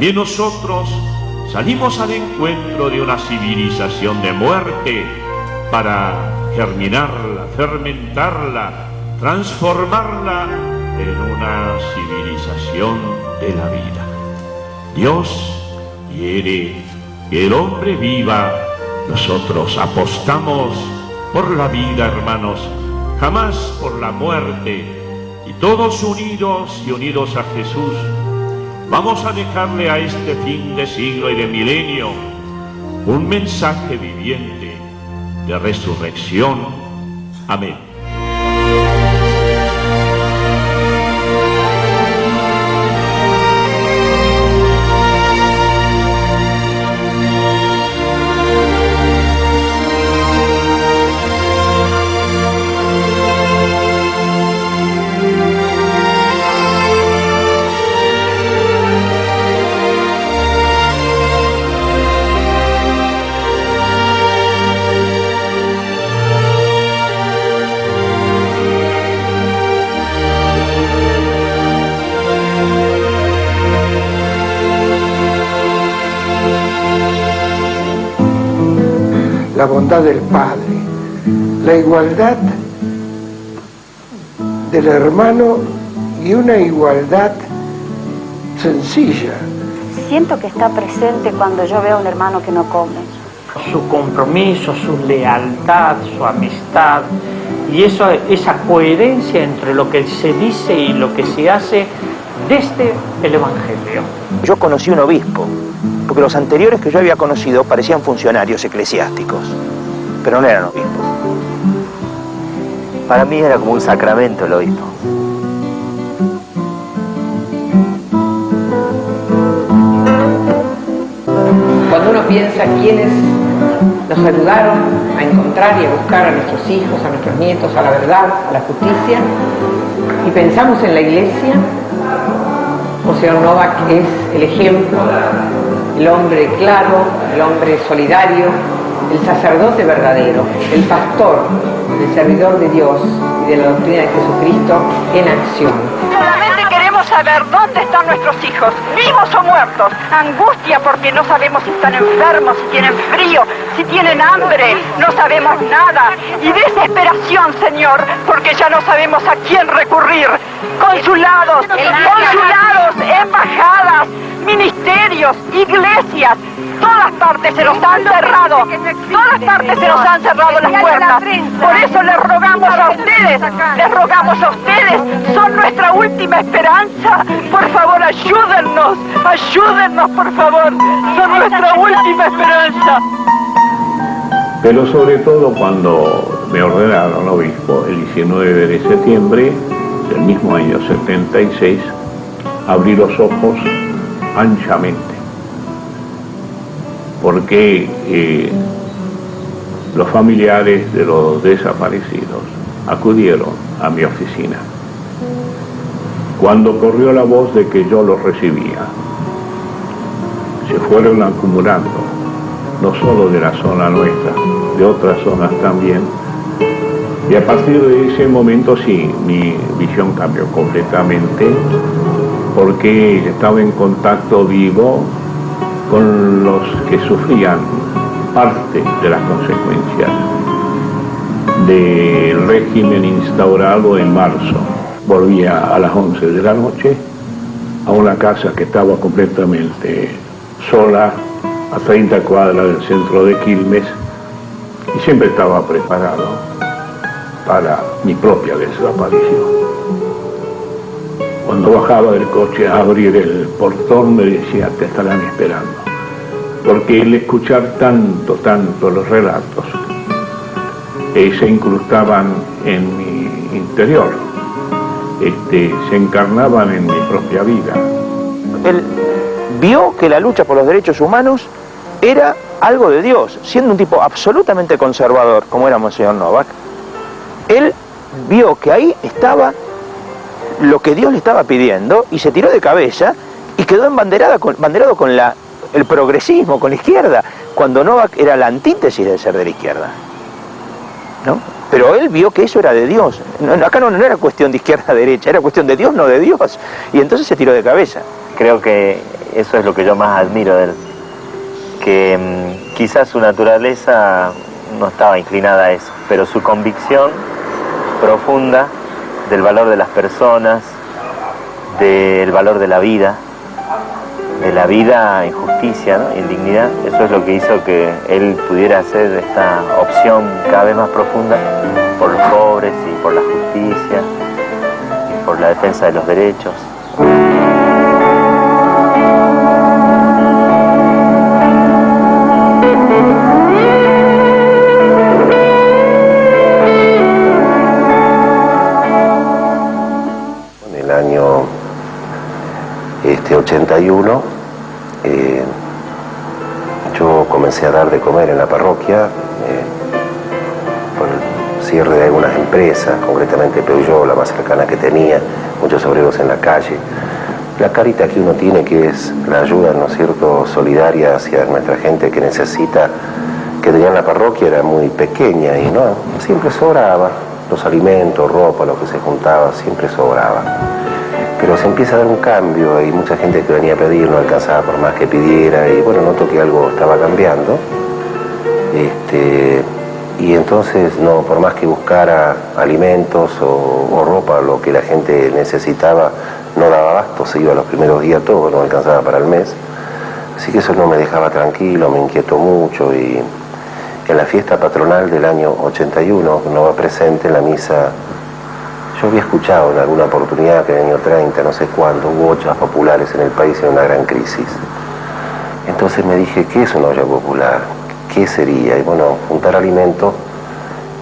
también nosotros salimos al encuentro de una civilización de muerte para germinarla, fermentarla, transformarla en una civilización de la vida. Dios quiere que el hombre viva. Nosotros apostamos por la vida, hermanos, jamás por la muerte. Y todos unidos y unidos a Jesús, vamos a dejarle a este fin de siglo y de milenio un mensaje viviente de resurrección. Amén. La bondad del Padre, la igualdad del hermano y una igualdad sencilla. Siento que está presente cuando yo veo a un hermano que no come. Su compromiso, su lealtad, su amistad y esa coherencia entre lo que se dice y lo que se hace desde el Evangelio. Yo conocí un obispo, porque los anteriores que yo había conocido parecían funcionarios eclesiásticos, pero no eran obispos. Para mí era como un sacramento el obispo. Cuando uno piensa quiénes nos ayudaron a encontrar y a buscar a nuestros hijos, a nuestros nietos, a la verdad, a la justicia, y pensamos en la Iglesia, Monseñor Novak es el ejemplo, el hombre claro, el hombre solidario, el sacerdote verdadero, el pastor, el servidor de Dios y de la doctrina de Jesucristo en acción. Solamente queremos saber dónde están nuestros hijos, vivos o muertos. Angustia porque no sabemos si están enfermos, si tienen frío, si tienen hambre, no sabemos nada. Y desesperación, Señor, porque ya no sabemos a quién recurrir. Consulados, embajadas, ministerios, iglesias, todas partes se nos han cerrado, todas partes se nos han cerrado las puertas. Por eso les rogamos a ustedes, son nuestra última esperanza. Por favor, ayúdennos, por favor, son nuestra última esperanza. Pero sobre todo cuando me ordenaron obispo el 19 de septiembre del mismo año 76, abrí los ojos anchamente, porque los familiares de los desaparecidos acudieron a mi oficina. Cuando corrió la voz de que yo los recibía, se fueron acumulando, no solo de la zona nuestra, de otras zonas también, y a partir de ese momento sí, mi visión cambió completamente, porque estaba en contacto vivo con los que sufrían parte de las consecuencias del régimen instaurado en marzo. Volvía a las 11 de la noche a una casa que estaba completamente sola, a 30 cuadras del centro de Quilmes, y siempre estaba preparado para mi propia desaparición. Cuando bajaba del coche a abrir el portón me decía, te estarán esperando. Porque el escuchar tanto los relatos se incrustaban en mi interior, se encarnaban en mi propia vida. Él vio que la lucha por los derechos humanos era algo de Dios, siendo un tipo absolutamente conservador, como era Monseñor Novak. Él vio que ahí estaba lo que Dios le estaba pidiendo y se tiró de cabeza y quedó banderado con el progresismo, con la izquierda, cuando Novak era la antítesis de ser de la izquierda, ¿no? Pero él vio que eso era de Dios. Acá no era cuestión de izquierda-derecha, era cuestión de Dios, no de Dios. Y entonces se tiró de cabeza. Creo que eso es lo que yo más admiro de él, que quizás su naturaleza no estaba inclinada a eso, pero su convicción profunda del valor de las personas, del valor de la vida en justicia, ¿no? En dignidad, eso es lo que hizo que él pudiera hacer esta opción cada vez más profunda por los pobres y por la justicia y por la defensa de los derechos. En el año 81 yo comencé a dar de comer en la parroquia por el cierre de algunas empresas, concretamente Peugeot, la más cercana que tenía, muchos obreros en la calle. La carita que uno tiene, que es la ayuda, ¿no es cierto?, solidaria hacia nuestra gente que necesita, que tenía en la parroquia, era muy pequeña y no, siempre sobraba. Los alimentos, ropa, lo que se juntaba, siempre sobraba. Pero se empieza a dar un cambio, hay mucha gente que venía a pedir, no alcanzaba por más que pidiera, y bueno, noto que algo estaba cambiando. Y entonces, no, por más que buscara alimentos o ropa, lo que la gente necesitaba, no daba abasto, se iba los primeros días todo, no alcanzaba para el mes. Así que eso no me dejaba tranquilo, me inquietó mucho, y en la fiesta patronal del año 81, no va presente en la misa. Yo había escuchado en alguna oportunidad que en el año 30, no sé cuándo, hubo ollas populares en el país en una gran crisis. Entonces me dije, ¿qué es una olla popular? ¿Qué sería? Y bueno, juntar alimentos.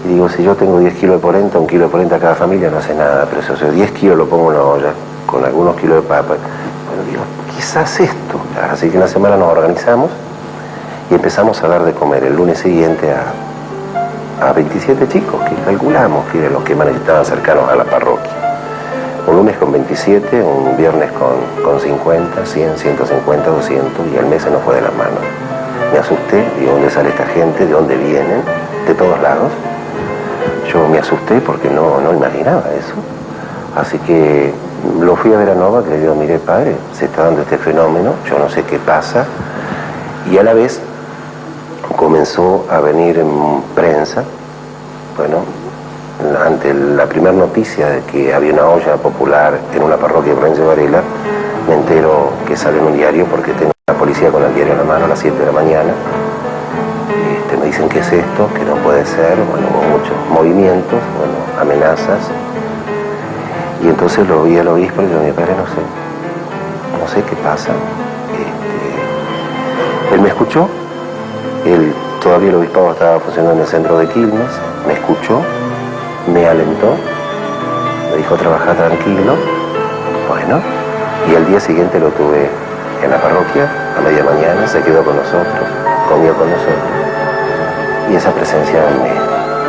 Y digo, si yo tengo 10 kilos de polenta, 1 kilo de polenta a cada familia no hace nada, pero si 10 kilos lo pongo en una olla, con algunos kilos de papa. Bueno, digo, quizás esto. Así que en la semana nos organizamos y empezamos a dar de comer el lunes siguiente a 27 chicos, que calculamos que eran los que más estaban cercanos a la parroquia. Un lunes con 27, un viernes con 50, 100, 150, 200, y el mes se nos fue de las manos. Me asusté, digo, ¿dónde sale esta gente? ¿De dónde vienen? De todos lados. Yo me asusté porque no imaginaba eso. Así que lo fui a ver a Nova, que le digo, mire padre, se está dando este fenómeno, yo no sé qué pasa, y a la vez comenzó a venir en prensa, bueno, ante la primera noticia de que había una olla popular en una parroquia de Provincia de Varela, me entero que sale en un diario porque tengo la policía con el diario en la mano a las 7 de la mañana. Me dicen que es esto, que no puede ser, bueno, hubo muchos movimientos, bueno, amenazas. Y entonces lo vi al obispo y le digo, mi padre, no sé qué pasa. Él me escuchó. Todavía el obispado estaba funcionando en el centro de Quilmes, me escuchó, me alentó, me dijo trabajar tranquilo, bueno, y al día siguiente lo tuve en la parroquia, a media mañana, se quedó con nosotros, comió con nosotros, y esa presencia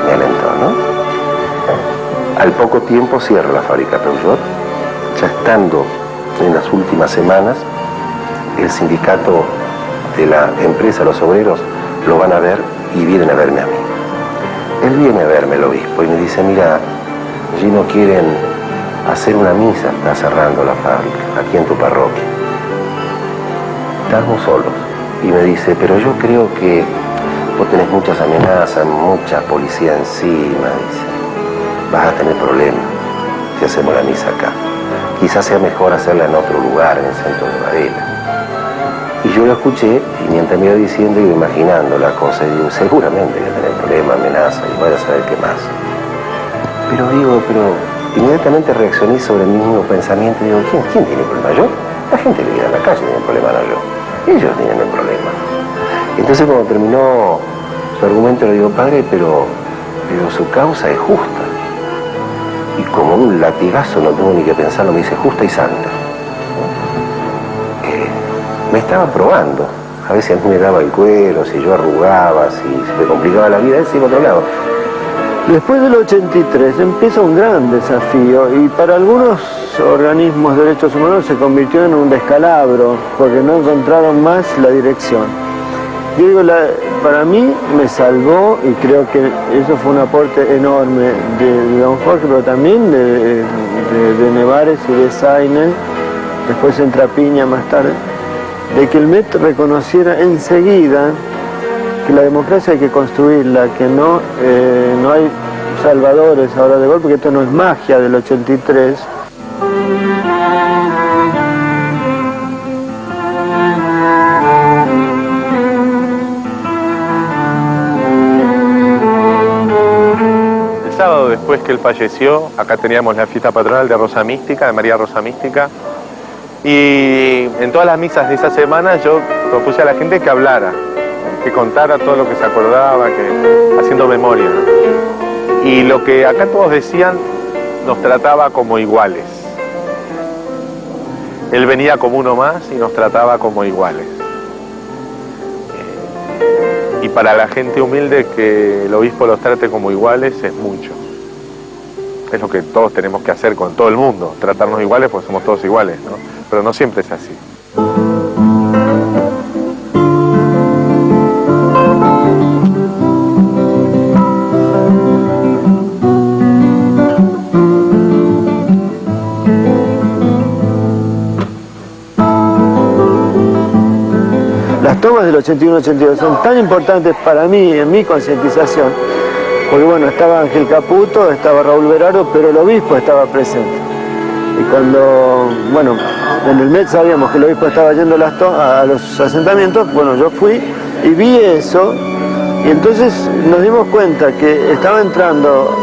me alentó, ¿no? Al poco tiempo cierra la fábrica Peugeot, ya estando en las últimas semanas, el sindicato de la empresa, los obreros, lo van a ver y vienen a verme a mí. Él viene a verme, el obispo, y me dice, mira, allí no quieren hacer una misa, está cerrando la fábrica, aquí en tu parroquia. Estamos solos. Y me dice, pero yo creo que vos tenés muchas amenazas, mucha policía encima, dice. Vas a tener problemas si hacemos la misa acá. Quizás sea mejor hacerla en otro lugar, en el centro de Varela. Y yo lo escuché y mientras me iba diciendo iba imaginando la cosa y digo, seguramente voy a tener problemas, amenazas y voy a saber qué más. Pero inmediatamente reaccioné sobre el mismo pensamiento y digo, ¿quién tiene problema? ¿Yo? La gente que vive en la calle tiene problema, no yo. Ellos tienen el problema. Entonces cuando terminó su argumento le digo, padre, pero su causa es justa. Y como un latigazo, no tengo ni que pensarlo, me dice justa y santa. Me estaba probando, a veces a mí me daba el cuero, si yo arrugaba, si se me complicaba la vida, él se iba a otro lado. Después del 83 empieza un gran desafío y para algunos organismos de derechos humanos se convirtió en un descalabro porque no encontraron más la dirección. Yo digo, para mí me salvó y creo que eso fue un aporte enorme de don Jorge, pero también de Nevares y de Sainel, después entra Piña más tarde. de que el MET reconociera enseguida que la democracia hay que construirla, que no hay salvadores ahora de golpe, que esto no es magia del 83. El sábado después que él falleció, acá teníamos la fiesta patronal de Rosa Mística, de María Rosa Mística, y en todas las misas de esa semana yo propuse a la gente que hablara, que contara todo lo que se acordaba, haciendo memoria, ¿no? Y lo que acá todos decían, nos trataba como iguales. Él venía como uno más y nos trataba como iguales. Y para la gente humilde que el obispo los trate como iguales es mucho. Es lo que todos tenemos que hacer con todo el mundo, tratarnos iguales porque somos todos iguales, ¿no? Pero no siempre es así. Las tomas del 81-82 son tan importantes para mí, en mi concientización, porque bueno, estaba Ángel Caputo, estaba Raúl Berardo, pero el obispo estaba presente. Y cuando, bueno, en el MET sabíamos que el obispo estaba yendo a los asentamientos, bueno, yo fui y vi eso, y entonces nos dimos cuenta que estaba entrando,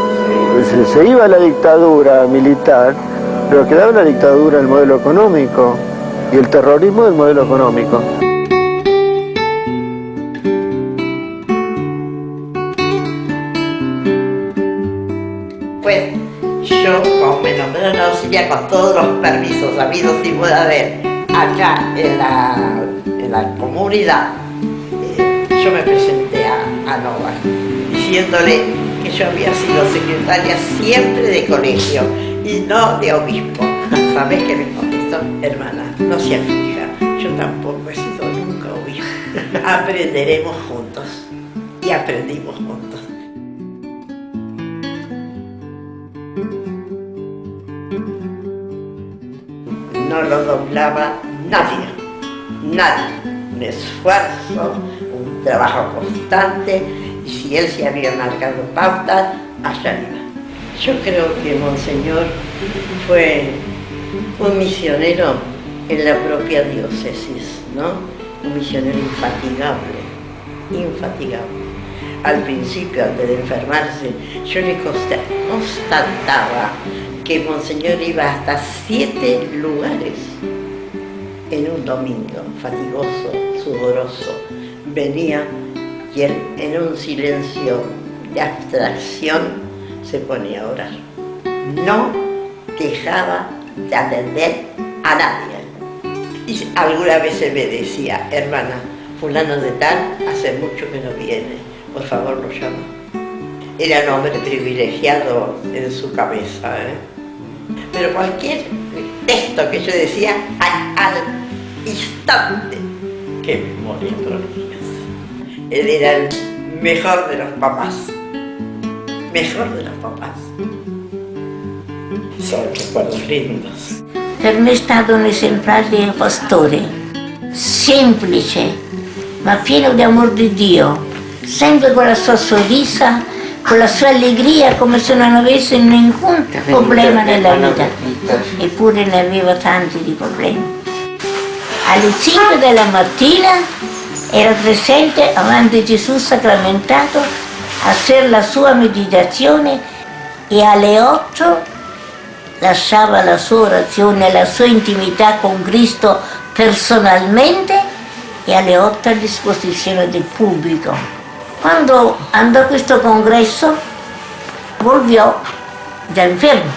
se iba a la dictadura militar, pero quedaba la dictadura del modelo económico y el terrorismo del modelo económico. Pues yo, como me nombraron auxiliar con todos los permisos habidos y puede haber acá en la comunidad, yo me presenté a Novak diciéndole que yo había sido secretaria siempre de colegio y no de obispo. ¿Sabes qué me contestó? Hermana, no se aflija, yo tampoco he sido nunca obispo. Aprenderemos juntos. Y aprendimos juntos. No lo doblaba nadie, nadie. Un esfuerzo, un trabajo constante, y si él se había marcado pautas, allá iba. Yo creo que Monseñor fue un misionero en la propia diócesis, ¿no? Un misionero infatigable, infatigable. Al principio, antes de enfermarse, yo le constataba que Monseñor iba hasta 7 lugares en un domingo, fatigoso, sudoroso. Venía y él, en un silencio de abstracción, se ponía a orar. No dejaba de atender a nadie. Y alguna vez él me decía, hermana, fulano de tal hace mucho que no viene, por favor lo llama. Era un hombre privilegiado en su cabeza, ¿eh? Pero cualquier texto que yo decía, al instante, qué memoria prodigiosa. Él era el mejor de los papás, mejor de los papás. Son recuerdos lindos. Per me è stato un esemplare pastore, semplice, ma pieno di amor di Dio, sempre con la sua sorrisa, con la sua allegria, come se non avesse nessun problema nella vita, eppure ne aveva tanti di problemi. Alle 5 della mattina era presente avanti Gesù sacramentato a hacer la sua meditazione e alle 8 lasciava la sua orazione, la sua intimità con Cristo personalmente e alle 8 a disposizione del pubblico. Quando andò a questo congresso volvió da enfermo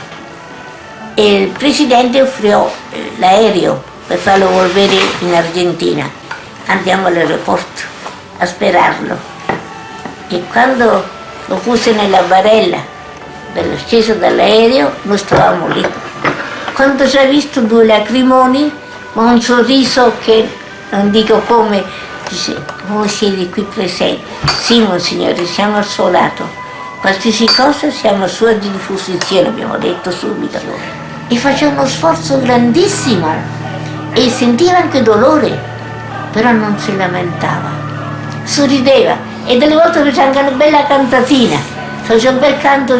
e il presidente offriò l'aereo per farlo volvere in Argentina. Andiamo all'aeroporto a sperarlo e quando lo puse nella barella sceso dall'aereo, noi stavamo lì. Quando ci ha visto 2 lacrimoni, ma un sorriso che non dico come, dice, voi siete qui presenti. Sì, Monsignore, siamo al suo lato. Qualsiasi cosa siamo a sua disposizione, abbiamo detto subito. E faceva uno sforzo grandissimo e sentiva anche dolore, però non si lamentava, sorrideva e delle volte faceva anche una bella cantatina, faceva un bel canto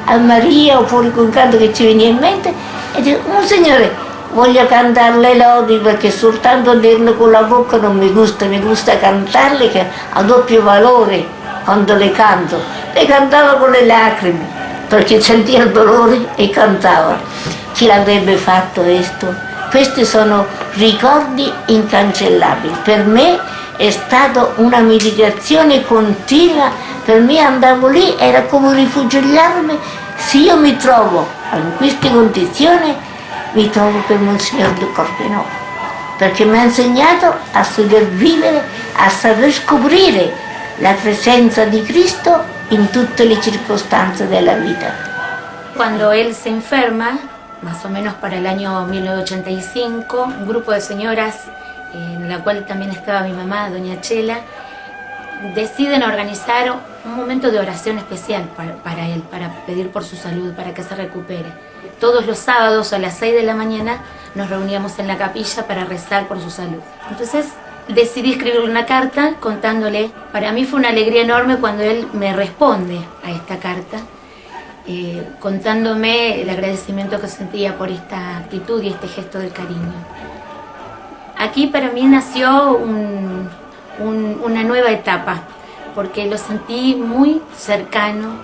a Maria oppure un canto che ci veniva in mente e diceva: Signore, voglio cantare le lodi perché soltanto dirle con la bocca non mi gusta cantarle, che ha doppio valore quando le canto. Le cantava con le lacrime perché sentiva il dolore e cantava. Chi l'avrebbe fatto questo? Questi sono ricordi incancellabili. Per me è stata una meditazione continua, per me andavo lì, era come rifugiarmi. Se io mi trovo in queste condizioni, mi trovo per Monsignor de Corpinò, perché mi ha insegnato a saper vivere, a saper scoprire la presenza di Cristo in tutte le circostanze della vita. Cuando él se enferma, más o menos para el año 1985, un grupo de señoras, en la cual también estaba mi mamá, doña Chela, deciden organizar un momento de oración especial para él, para pedir por su salud, para que se recupere. Todos los sábados a las 6 de la mañana nos reuníamos en la capilla para rezar por su salud. Entonces decidí escribirle una carta contándole. Para mí fue una alegría enorme cuando él me responde a esta carta, contándome el agradecimiento que sentía por esta actitud y este gesto de cariño. Aquí para mí nació una nueva etapa, porque lo sentí muy cercano,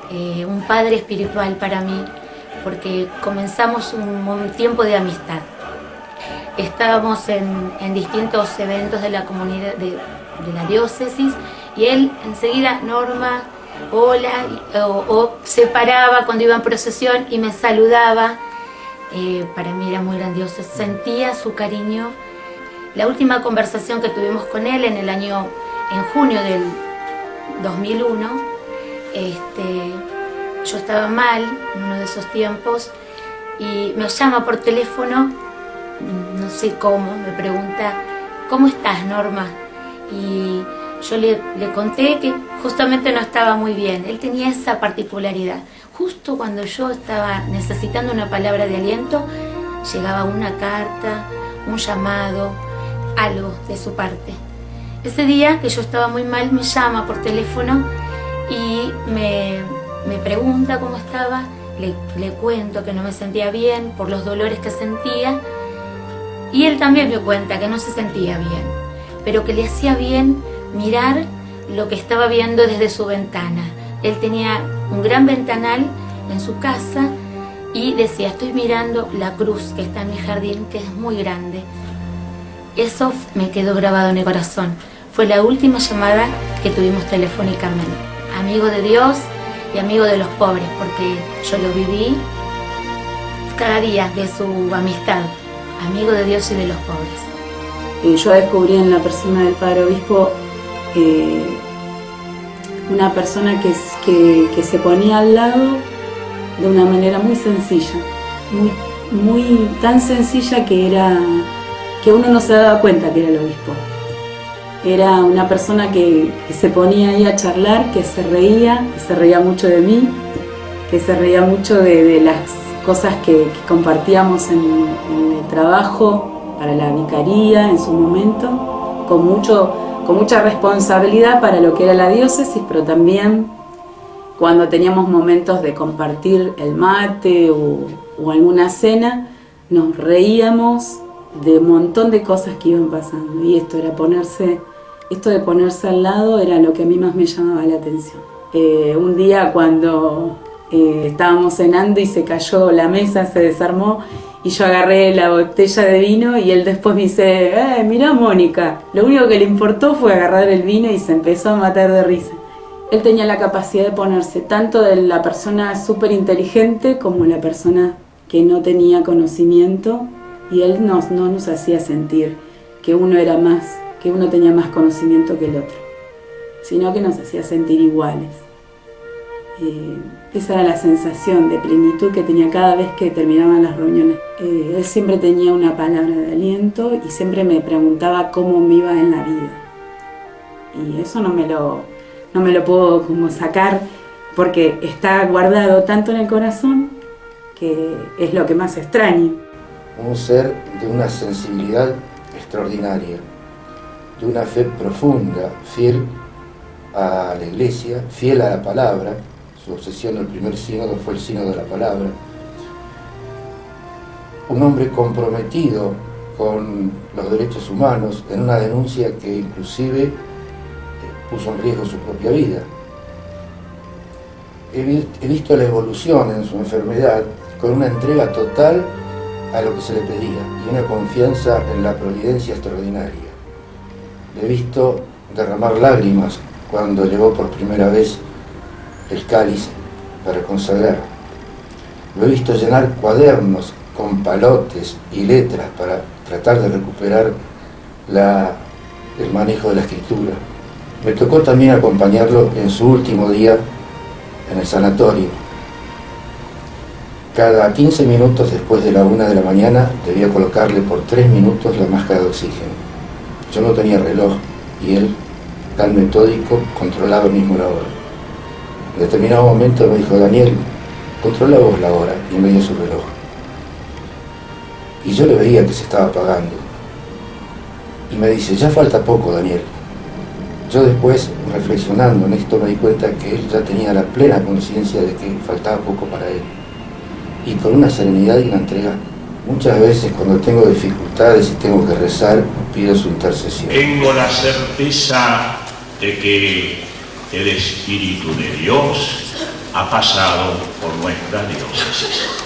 un padre espiritual para mí, porque comenzamos un tiempo de amistad. Estábamos en distintos eventos de la comunidad, de la diócesis, y él enseguida, Norma, hola, o se paraba cuando iba en procesión y me saludaba. Para mí era muy grandioso, sentía su cariño. La última conversación que tuvimos con él en junio del 2001, yo estaba mal en uno de esos tiempos y me llama por teléfono, no sé cómo, me pregunta: ¿cómo estás, Norma? Y yo le conté que justamente no estaba muy bien. Él tenía esa particularidad. Justo cuando yo estaba necesitando una palabra de aliento, llegaba una carta, un llamado, algo de su parte. Ese día que yo estaba muy mal, me llama por teléfono y me pregunta cómo estaba. Le cuento que no me sentía bien por los dolores que sentía, y él también me cuenta que no se sentía bien, pero que le hacía bien mirar lo que estaba viendo desde su ventana. Él tenía un gran ventanal en su casa y decía: estoy mirando la cruz que está en mi jardín, que es muy grande. Eso me quedó grabado en el corazón. Fue la última llamada que tuvimos telefónicamente. Amigo de Dios y amigo de los pobres, porque yo lo viví cada día de su amistad. Amigo de Dios y de los pobres. Yo descubrí en la persona del Padre Obispo una persona que se ponía al lado de una manera muy sencilla, muy tan sencilla que uno no se daba cuenta que era el obispo. Era una persona que se ponía ahí a charlar, que se reía mucho de mí, que se reía mucho de las cosas que compartíamos en el trabajo para la vicaría en su momento, con mucha responsabilidad para lo que era la diócesis, pero también cuando teníamos momentos de compartir el mate o alguna cena, nos reíamos de un montón de cosas que iban pasando, y esto de ponerse al lado era lo que a mí más me llamaba la atención. Un día cuando estábamos cenando y se cayó la mesa, se desarmó, y yo agarré la botella de vino y él después me dice: mirá, Mónica, lo único que le importó fue agarrar el vino y se empezó a matar de risa. Él tenía la capacidad de ponerse tanto de la persona súper inteligente como la persona que no tenía conocimiento, y él no nos hacía sentir que uno era más, que uno tenía más conocimiento que el otro, sino que nos hacía sentir iguales. Esa era la sensación de plenitud que tenía cada vez que terminaban las reuniones. Él siempre tenía una palabra de aliento y siempre me preguntaba cómo me iba en la vida. Y eso no me lo puedo como sacar, porque está guardado tanto en el corazón que es lo que más extraño. Un ser de una sensibilidad extraordinaria. de una fe profunda, fiel a la Iglesia, fiel a la palabra. Su obsesión del primer sínodo fue el sínodo de la palabra. Un hombre comprometido con los derechos humanos en una denuncia que inclusive puso en riesgo su propia vida. He visto la evolución en su enfermedad con una entrega total a lo que se le pedía y una confianza en la providencia extraordinaria. Le he visto derramar lágrimas cuando llevó por primera vez el cáliz para consagrar. Lo he visto llenar cuadernos con palotes y letras para tratar de recuperar el manejo de la escritura. Me tocó también acompañarlo en su último día en el sanatorio. Cada 15 minutos después de la 1 de la mañana debía colocarle por 3 minutos la máscara de oxígeno. Yo no tenía reloj y él, tan metódico, controlaba mismo la hora. En determinado momento me dijo: Daniel, controla vos la hora, y me dio su reloj. Y yo le veía que se estaba apagando. Y me dice: ya falta poco, Daniel. Yo después, reflexionando en esto, me di cuenta que él ya tenía la plena conciencia de que faltaba poco para él. Y con una serenidad y una entrega. Muchas veces cuando tengo dificultades y tengo que rezar, pido su intercesión. Tengo la certeza de que el Espíritu de Dios ha pasado por nuestra diócesis.